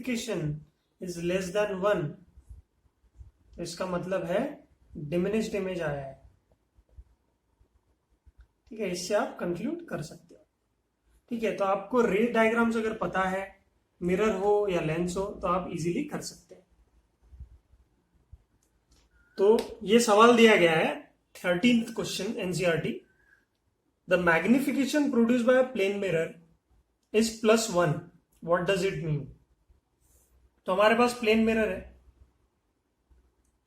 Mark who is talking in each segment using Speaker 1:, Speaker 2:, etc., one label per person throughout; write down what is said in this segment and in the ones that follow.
Speaker 1: Magnification is less than 1, तो इसका मतलब है डिमिनिश्ड इमेज आया है। ठीक है, इससे आप कंक्लूड कर सकते हो। ठीक है, तो आपको रे डायग्राम्स अगर पता है, मिरर हो या लेंस हो, तो आप इजीली कर सकते हैं। तो ये सवाल दिया गया है 13th question NCERT, the magnification produce by a plane mirror is +1, what does it mean. तो हमारे पास प्लेन मिरर है,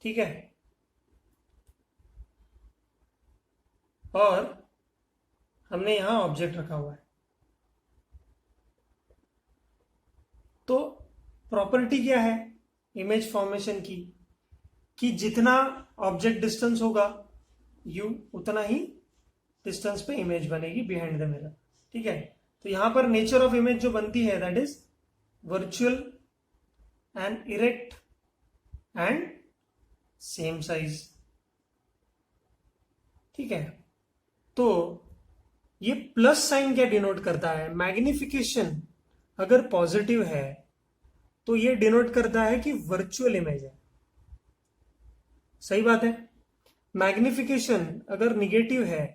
Speaker 1: ठीक है, और हमने यहां ऑब्जेक्ट रखा हुआ है। तो प्रॉपर्टी क्या है इमेज फॉर्मेशन की, कि जितना ऑब्जेक्ट डिस्टेंस होगा u, उतना ही डिस्टेंस पे इमेज बनेगी बिहाइंड द मिरर। ठीक है, तो यहां पर नेचर ऑफ इमेज जो बनती है that is virtual and erect and same size. ठीक है, तो ये प्लस साइन क्या डिनोट करता है, मैग्निफिकेशन अगर पॉजिटिव है तो ये डिनोट करता है कि वर्चुअल इमेज है। सही बात है। मैग्निफिकेशन अगर निगेटिव है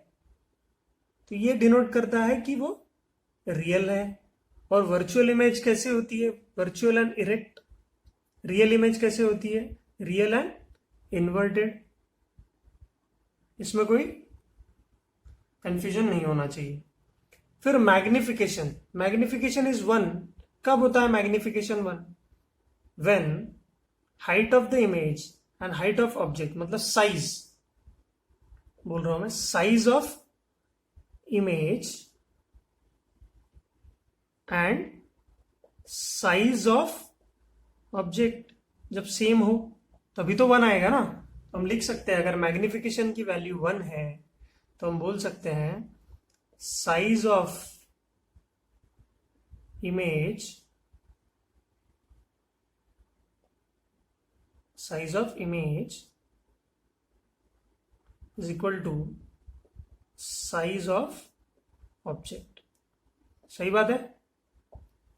Speaker 1: तो ये डिनोट करता है कि वो रियल है। और वर्चुअल इमेज कैसे होती है, virtual and erect. Real image कैसे होती है, रियल एंड इन्वर्टेड। इसमें कोई कंफ्यूजन नहीं होना चाहिए। फिर मैग्निफिकेशन, मैग्निफिकेशन इज 1, कब होता है magnification 1, when height of the image and height of object, मतलब साइज बोल रहा हूं मैं, size of image and size of object जब सेम हो तभी तो 1 आएगा ना। तो हम लिख सकते हैं अगर मैग्निफिकेशन की वैल्यू 1 है तो हम बोल सकते हैं size of image, size of image is equal to size of object. सही बात है।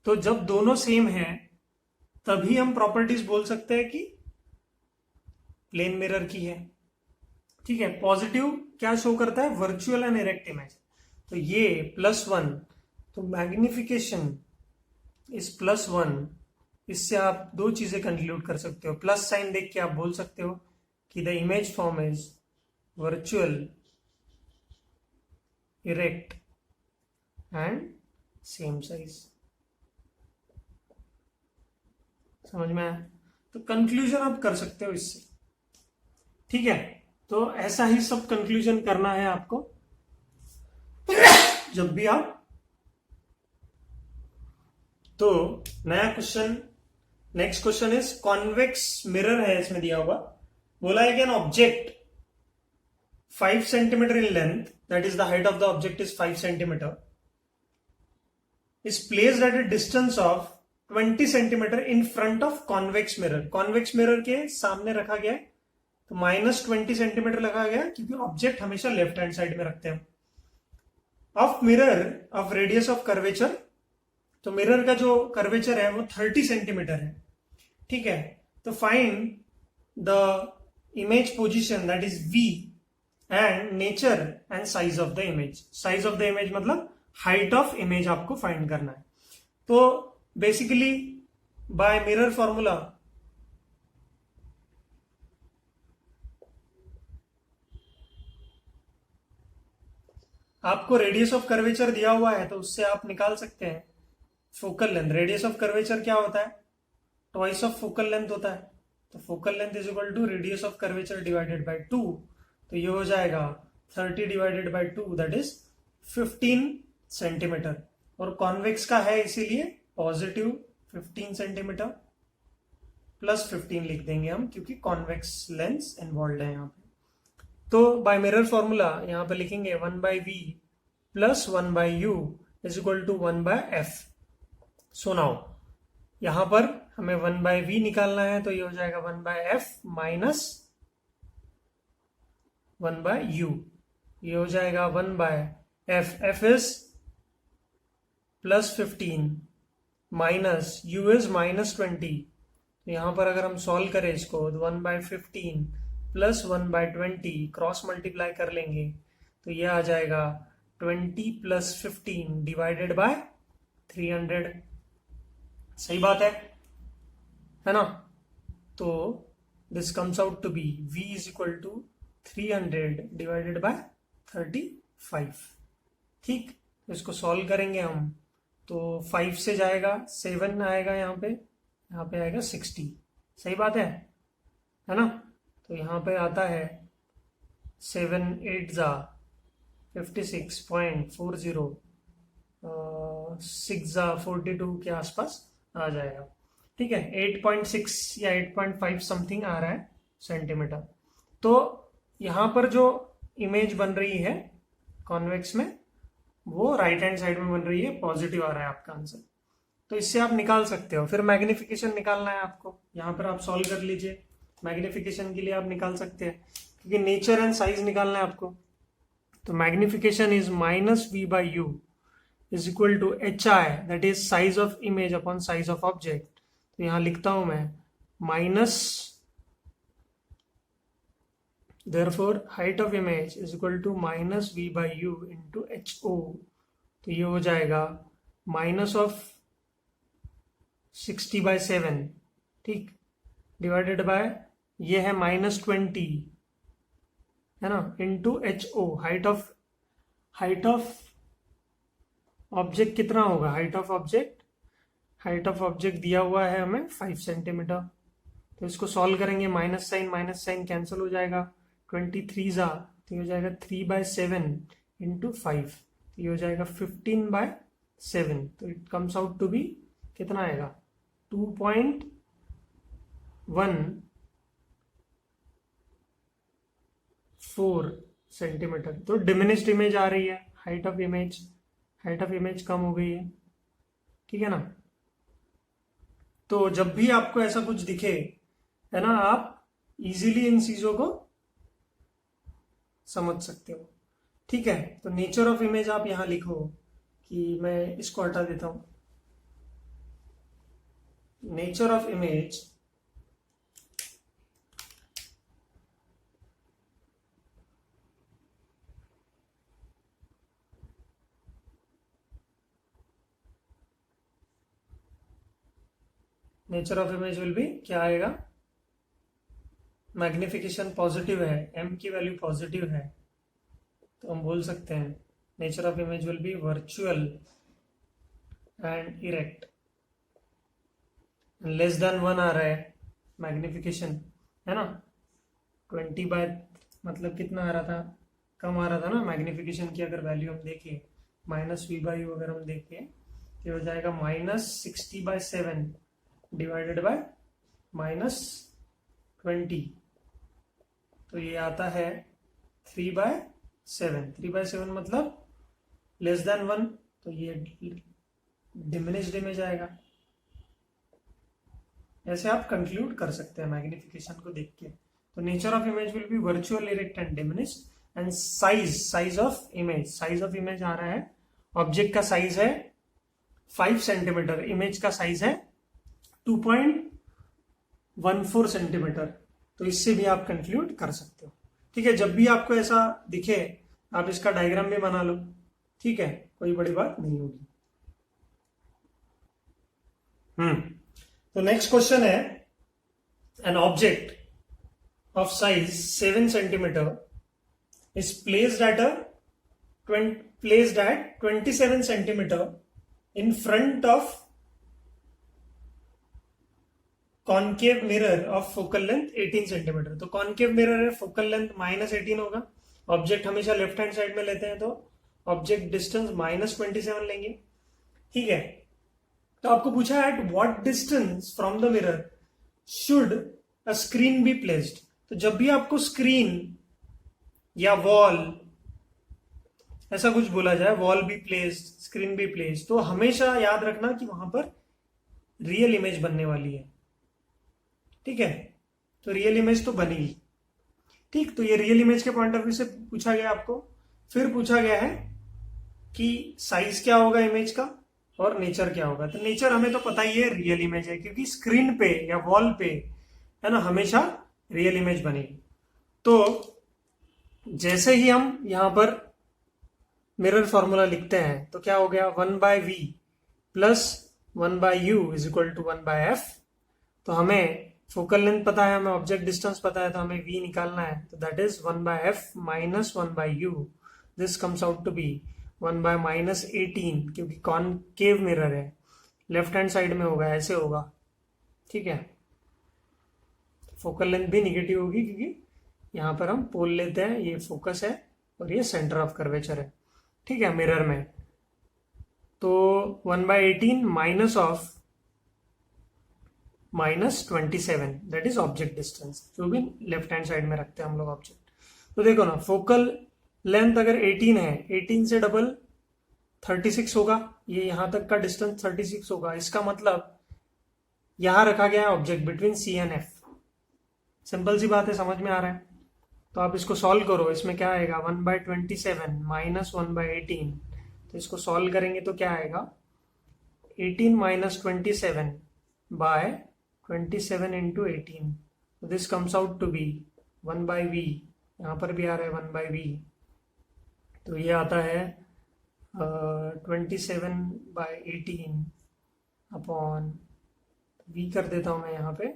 Speaker 1: तो जब दोनों सेम है तभी हम प्रॉपर्टीज बोल सकते हैं कि प्लेन मिरर की है। ठीक है, पॉजिटिव क्या शो करता है, वर्चुअल एंड इरेक्ट इमेज। तो ये +1, तो मैग्निफिकेशन इस +1, इससे आप दो चीजें कंक्लूड कर सकते हो। प्लस साइन देख के आप बोल सकते हो कि the image form is virtual, erect and same size. समझ में आया। तो कंक्लूजन आप कर सकते हो इससे। ठीक है, तो ऐसा ही सब कंक्लूजन करना है आपको जब भी आप। तो नया question, next question is convex mirror है इसमें दिया हुआ। बोला है कि an object 5 centimetre in length, that is the height of the object is 5 centimetre, is placed at a distance of 20 centimetre in front of convex mirror. Convex mirror के सामने रखा गया है, तो -20 सेंटीमीटर रखा गया क्योंकि ऑब्जेक्ट हमेशा लेफ्ट हैंड साइड में रखते हैं। Of mirror of radius of curvature, तो मिरर का जो कर्वेचर है वो 30 सेंटीमीटर है। ठीक है, तो find the image position that is V and nature and size of the image. Size of the image मतलब हाइट ऑफ इमेज आपको फाइंड करना है। तो बेसिकली बाय मिरर फॉर्मूला आपको रेडियस ऑफ कर्वेचर दिया हुआ है, तो उससे आप निकाल सकते हैं focal length. Radius of curvature क्या होता है, ट्वाइस ऑफ फोकल लेंथ होता है। तो focal length is equal to radius of curvature divided by 2। तो ये हो जाएगा 30 divided by 2 that is 15 centimetre. और कॉन्वेक्स का है इसीलिए पॉजिटिव 15 सेंटीमीटर प्लस 15 लिख देंगे हम, क्योंकि कॉन्वेक्स लेंस इन्वॉल्व है यहाँ पे। तो बाय मिरर फॉर्मूला यहां पे लिखेंगे 1/v plus 1/u is equal to 1/f। So now यहां पर हमें 1/v निकालना है, तो ये हो जाएगा 1/f माइनस 1/u। ये हो जाएगा 1/f, f is +15 minus u is -20। तो यहां पर अगर हम सॉल्व करें इसको, 1/15 प्लस 1/20 क्रॉस मल्टीप्लाई कर लेंगे तो ये आ जाएगा 20 + 15 डिवाइडेड बाय 300। सही बात है ना? तो this comes out to be v is equal to 300 divided by 35। ठीक, तो इसको सॉल्व करेंगे हम तो 5 से जाएगा 7 आएगा, यहाँ पे आएगा 60। सही बात है ना? तो यहाँ पे आता है 7 8 जा 56.40, 6 जा 42 के आसपास आ जाएगा। ठीक है, 8.6 या 8.5 समथिंग आ रहा है सेंटीमीटर। तो यहां पर जो इमेज बन रही है कॉन्वेक्स में वो राइट हैंड साइड में बन रही है, पॉजिटिव आ रहा है आपका आंसर। तो इससे आप निकाल सकते हो। फिर मैग्निफिकेशन निकालना है आपको, यहां पर आप सॉल्व कर लीजिए। मैग्निफिकेशन के लिए आप निकाल सकते हैं क्योंकि नेचर एंड साइज निकालना है आपको। तो magnification is -v/u is equal to hi, that is size of image upon size of object. तो यहां लिखता हूं मैं minus, therefore height of image is equal to -v/u into ho। तो ये हो जाएगा -60/7, ठीक, डिवाइडेड बाय ये है -20, है ना, into ho। Height of object कितना होगा? हाइट ऑफ ऑब्जेक्ट दिया हुआ है हमें 5 सेंटीमीटर। तो इसको सॉल्व करेंगे, माइनस साइन कैंसिल हो जाएगा, 23 जा तो ये हो जाएगा 3/7 इंटू 5, तो ये हो जाएगा 15/7। तो it comes out to be कितना आएगा? 2.14 सेंटीमीटर। तो डिमिनिश्ड इमेज आ रही है, हाइट ऑफ इमेज कम हो गई है। ठीक है ना? तो जब भी आपको ऐसा कुछ दिखे, है ना, आप इजीली इन चीजों को समझ सकते हो। ठीक है, तो नेचर ऑफ इमेज आप यहां लिखो कि मैं इसको हटा देता हूं। Nature of image will B क्या आएगा? मैग्निफिकेशन पॉजिटिव है, m की वैल्यू पॉजिटिव है, तो हम बोल सकते हैं nature of image will be virtual and erect. Less than 1 आ रहा है मैग्निफिकेशन, है ना? 20 बाय मतलब कितना आ रहा था? कम आ रहा था ना मैग्निफिकेशन की। अगर वैल्यू हम देखें -v/u अगर हम देखें तो हो जाएगा -60/7 डिवाइडेड बाय -20। तो ये आता है 3/7। 3/7 मतलब लेस देन 1, तो ये डिमिनिश्ड इमेज आएगा। ऐसे आप कंक्लूड कर सकते हैं मैग्निफिकेशन को देख के। तो nature of image will be virtual, erect and diminished. And size of image आ रहा है, ऑब्जेक्ट का साइज है 5 सेंटीमीटर, इमेज का साइज है 2.14 सेंटीमीटर। तो इससे भी आप कंक्लूड कर सकते हो। ठीक है, जब भी आपको ऐसा दिखे आप इसका डायग्राम भी बना लो। ठीक है, कोई बड़ी बात नहीं होगी। तो नेक्स्ट क्वेश्चन है, an object of size 7 centimetre is placed at 27 centimeter in front of concave mirror of focal length 18 centimeter। तो concave mirror है, focal length -18 होगा। ऑब्जेक्ट हमेशा लेफ्ट हैंड साइड में लेते हैं तो ऑब्जेक्ट डिस्टेंस -27 लेंगे। ठीक है, तो आपको पूछा है at what distance from the mirror should a screen be placed. तो जब भी आपको स्क्रीन या वॉल ऐसा कुछ बोला जाए, वॉल भी प्लेस्ड, स्क्रीन भी प्लेस्ड, तो हमेशा याद रखना कि वहां पर रियल इमेज बनने वाली है। ठीक है, तो रियल इमेज तो बनेगी। ठीक, तो ये रियल इमेज के पॉइंट ऑफ व्यू से पूछा गया आपको। फिर पूछा गया है कि साइज क्या होगा इमेज का, और नेचर क्या होगा। तो नेचर हमें तो पता ही है रियल इमेज है, क्योंकि स्क्रीन पे या वॉल पे है ना हमेशा रियल इमेज बनेगी। तो जैसे ही हम यहां पर मिरर फॉर्मूला लिखते हैं तो क्या हो गया, 1/v plus 1/u is equal to 1/f। तो हमें फोकल लेंथ पता है, हमें ऑब्जेक्ट डिस्टेंस पता है, तो हमें v निकालना है। तो that is 1/f minus 1/u। This comes out to be 1/-18, क्योंकि कॉनकेव मिरर है, लेफ्ट हैंड साइड में होगा, ऐसे होगा। ठीक है, फोकल लेंथ भी निगेटिव होगी, क्योंकि यहां पर हम पोल लेते हैं, ये फोकस है और ये सेंटर ऑफ कर्वेचर है। ठीक है, मिरर में तो 1/18 minus of -27, that is object distance, जो भी लेफ्ट हैंड साइड में रखते हैं हम लोग ऑब्जेक्ट। तो देखो ना, फोकल लेंथ अगर 18 है, 18 से डबल 36 होगा, ये यहां तक का डिस्टेंस 36 होगा। इसका मतलब यहां रखा गया है object between C and F. Simple सी बात है, समझ में आ रहा है। तो आप इसको सॉल्व करो, इसमें क्या आएगा, 1/27 माइनस 1/18। तो इसको सॉल्व करेंगे तो क्या आएगा, 18 माइनस 27 बाय 27 इंटू 18। तो this comes out to be 1/v, यहां पर भी आ रहा है 1/v। तो ये आता है 27/18 अपॉन v कर देता हूं मैं यहाँ पे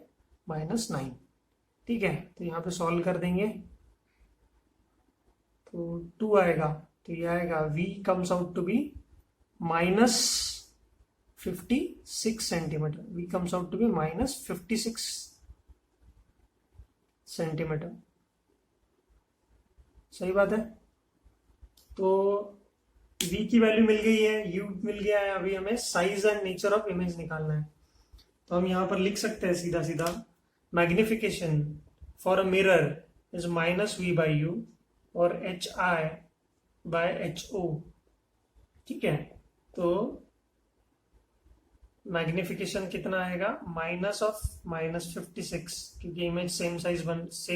Speaker 1: -9। ठीक है, तो यहाँ पे सॉल्व कर देंगे तो 2 आएगा। तो ये आएगा v comes out to be -56 centimetre. v comes out to be -56 centimetre. सही बात है। तो v की वैल्यू मिल गई है, u मिल गया है, अभी हमें size and nature of image निकालना है। तो हम यहां पर लिख सकते हैं सीधा सीधा, magnification for a mirror is -v/u और hi/ho। ठीक है, तो मैग्निफिकेशन कितना आएगा, -56, क्योंकि इमेज सेम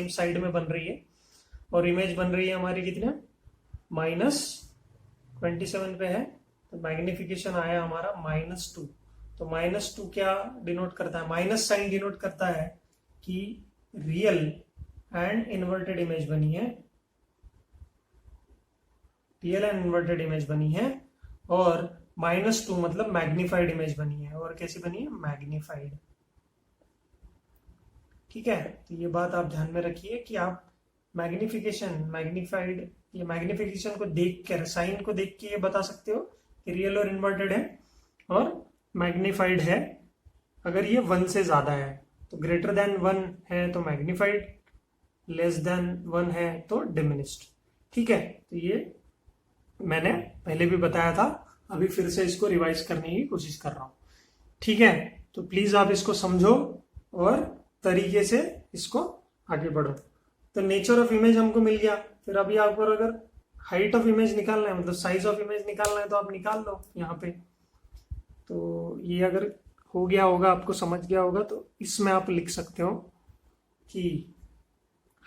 Speaker 1: साइड में बन रही है, और इमेज बन रही है हमारी कितने, -27 पे है। तो मैग्निफिकेशन आया हमारा -2। तो -2 क्या डिनोट करता है, माइनस साइन डिनोट करता है कि रियल एंड इन्वर्टेड इमेज बनी है, रियल एंड इन्वर्टेड इमेज बनी है। और -2 मतलब मैग्निफाइड इमेज बनी है। और कैसी बनी है, मैग्निफाइड। ठीक है, तो ये बात आप ध्यान में रखिए कि आप मैग्निफाइड, ये मैग्निफिकेशन को देख कर, साइन को देख के ये बता सकते हो कि रियल और इन्वर्टेड है, और मैग्निफाइड है अगर ये 1 से ज्यादा है। तो ग्रेटर देन 1 है तो मैग्निफाइड, लेस देन 1 है तो डिमिनिश्ड। ठीक है, तो ये मैंने पहले भी बताया था, अभी फिर से इसको रिवाइज करने की कोशिश कर रहा हूं। ठीक है, तो प्लीज आप इसको समझो और तरीके से इसको आगे बढ़ो। तो नेचर ऑफ इमेज हमको मिल गया। फिर अभी आपको अगर हाइट ऑफ इमेज निकालना है, मतलब साइज ऑफ इमेज निकालना है, तो आप निकाल लो यहाँ पे। तो ये अगर हो गया होगा, आपको समझ गया होगा, तो इसमें आप लिख सकते हो कि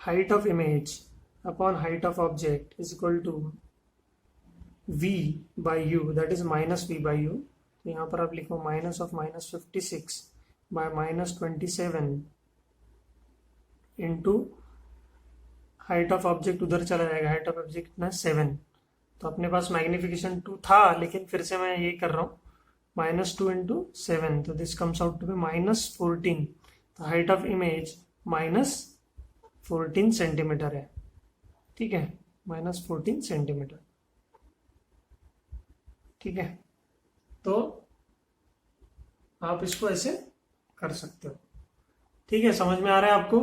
Speaker 1: height of image upon height of object is equal to v/u, that is -v/u। तो यहाँ पर आप लिखो minus of -56 by -27 into height of object, उधर चला जाएगा, हाइट ऑफ ऑब्जेक्ट ना 7। तो अपने पास मैग्निफिकेशन 2 था, लेकिन फिर से मैं ये कर रहा हूँ, -2 इंटू 7। तो this comes out to be -14। तो हाइट ऑफ इमेज -14 सेंटीमीटर है। ठीक है, -14 सेंटीमीटर। ठीक है, तो आप इसको ऐसे कर सकते हो। ठीक है, समझ में आ रहा है आपको।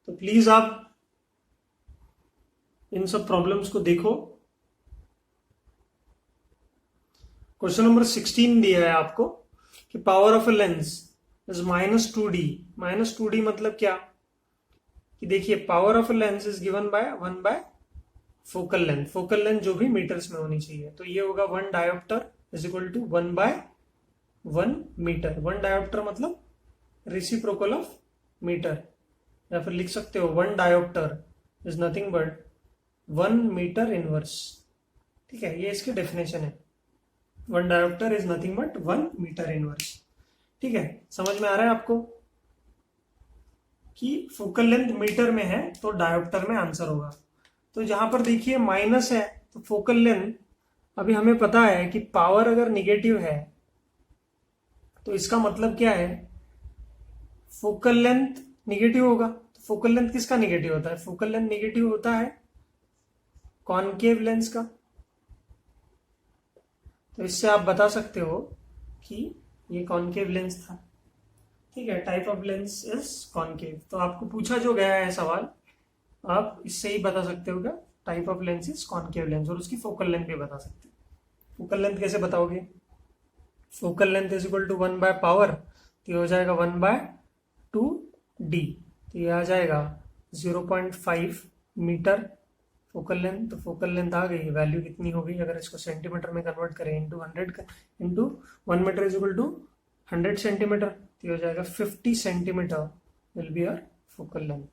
Speaker 1: तो प्लीज आप इन सब प्रॉब्लम्स को देखो। क्वेश्चन नंबर 16 दिया है आपको कि power of a lens is -2d। -2d मतलब क्या, कि देखिए power of a lens is given by 1 focal length. Focal length जो भी मीटर्स में होनी चाहिए, तो ये होगा 1 dioptre is equal to 1/1 metre. 1 dioptre मतलब रेसिप्रोकल ऑफ मीटर, या फिर लिख सकते हो 1 dioptre is nothing but 1 metre inverse. ठीक है, ये इसकी डेफिनेशन है। One dioptre is nothing but 1 metre inverse. ठीक है, समझ में आ रहा है आपको कि फोकल लेंथ मीटर में है तो डायोप्टर में आंसर होगा। तो जहां पर देखिए माइनस है तो फोकल लेंथ, अभी हमें पता है कि पावर अगर निगेटिव है तो इसका मतलब क्या है, फोकल लेंथ निगेटिव होगा। तो फोकल लेंथ किसका निगेटिव होता है, फोकल लेंथ निगेटिव होता है कॉनकेव लेंस का। तो इससे आप बता सकते हो कि ये कॉनकेव लेंस था। ठीक है, type of lens is concave. तो आपको पूछा जो गया है सवाल, आप इससे ही बता सकते हो क्या, type of lens is concave lens, और उसकी फोकल लेंथ भी बता सकते हो। फोकल लेंथ कैसे बताओगे, focal length is equal to 1 by power, तो ये हो जाएगा 1/2d, तो ये आ जाएगा 0.5 मीटर फोकल लेंथ। तो फोकल लेंथ आ गई, वैल्यू कितनी होगी, अगर इसको सेंटीमीटर में कन्वर्ट करें into 100 into 1 metre is equal to 100 centimetre, तो ये हो जाएगा 50 centimetre will be our focal length.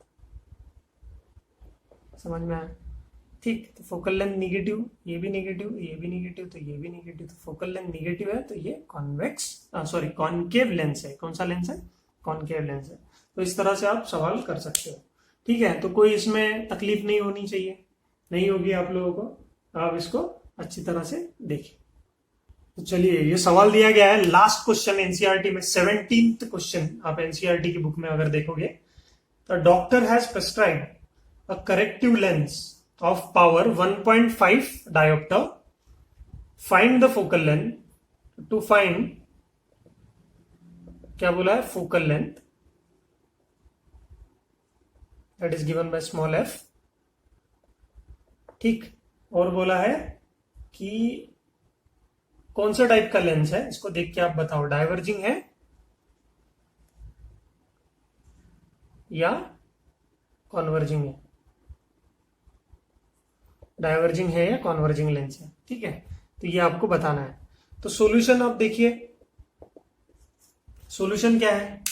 Speaker 1: समझ में आया? ठीक, तो फोकल लेंथ निगेटिव, ये भी निगेटिव, ये भी निगेटिव, तो ये भी निगेटिव, तो फोकल लेंथ निगेटिव है तो ये कॉनकेव लेंस है। कौन सा लेंस है, कॉनकेव लेंस है। तो इस तरह से आप सवाल कर सकते हो। ठीक है, तो कोई इसमें तकलीफ नहीं होनी चाहिए, नहीं होगी आप लोगों को, आप इसको अच्छी तरह से देखिए। तो चलिए, ये सवाल दिया गया है लास्ट क्वेश्चन एनसीईआरटी में, 17th क्वेश्चन आप एनसीईआरटी की बुक में अगर देखोगे, तो doctor has prescribed a corrective lens of power 1.5 diopter, find the focal length। to find, क्या बोला है, focal length that is given by small f। ठीक, और बोला है कि कौन सा टाइप का लेंस है, इसको देख के आप बताओ, डाइवर्जिंग है या कॉन्वर्जिंग है, डाइवर्जिंग है या कॉन्वर्जिंग लेंस है। ठीक है, तो ये आपको बताना है। तो सॉल्यूशन आप देखिए, सॉल्यूशन क्या है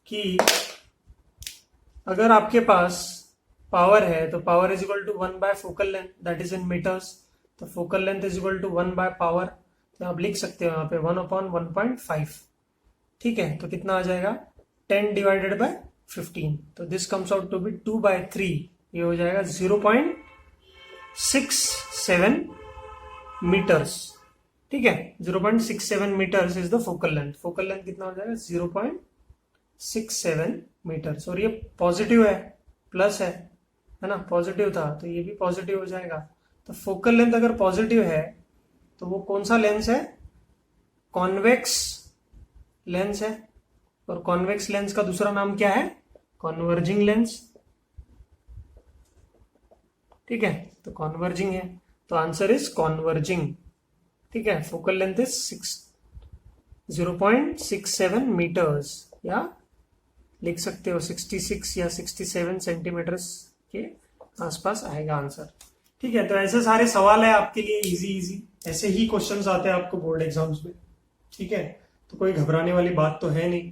Speaker 1: कि अगर आपके पास पावर है तो power is equal to 1 by focal length, that is in metres. तो focal length is equal to 1 by power, तो आप लिख सकते हो यहाँ पे 1/1.5। ठीक है, तो कितना आ जाएगा, 10 डिवाइडेड बाय 15, तो this comes out to be 2/3, ये हो जाएगा 0.67 मीटर्स। ठीक है, 0.67 metres is the focal length. Focal length कितना हो जाएगा, 0.67 मीटर्स। और ये पॉजिटिव है, प्लस है ना, पॉजिटिव था तो ये भी पॉजिटिव हो जाएगा। तो फोकल लेंथ अगर पॉजिटिव है तो वो कौन सा लेंस है, कॉन्वेक्स लेंस है। और कॉन्वेक्स लेंस का दूसरा नाम क्या है, कॉन्वर्जिंग लेंस। ठीक है, तो कॉन्वर्जिंग है, तो आंसर इज कॉन्वर्जिंग। ठीक है, फोकल लेंथ इज 0.67 मीटर्स, या लिख सकते हो 66 या 67 सेंटीमीटर्स के आसपास आएगा आंसर। ठीक है, तो ऐसे सारे सवाल है आपके लिए इजी, ऐसे ही क्वेश्चंस आते हैं आपको बोर्ड एग्जाम्स में। ठीक है, तो कोई घबराने वाली बात तो है नहीं,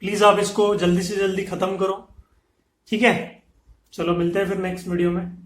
Speaker 1: प्लीज आप इसको जल्दी से जल्दी खत्म करो। ठीक है, चलो मिलते हैं फिर नेक्स्ट वीडियो में।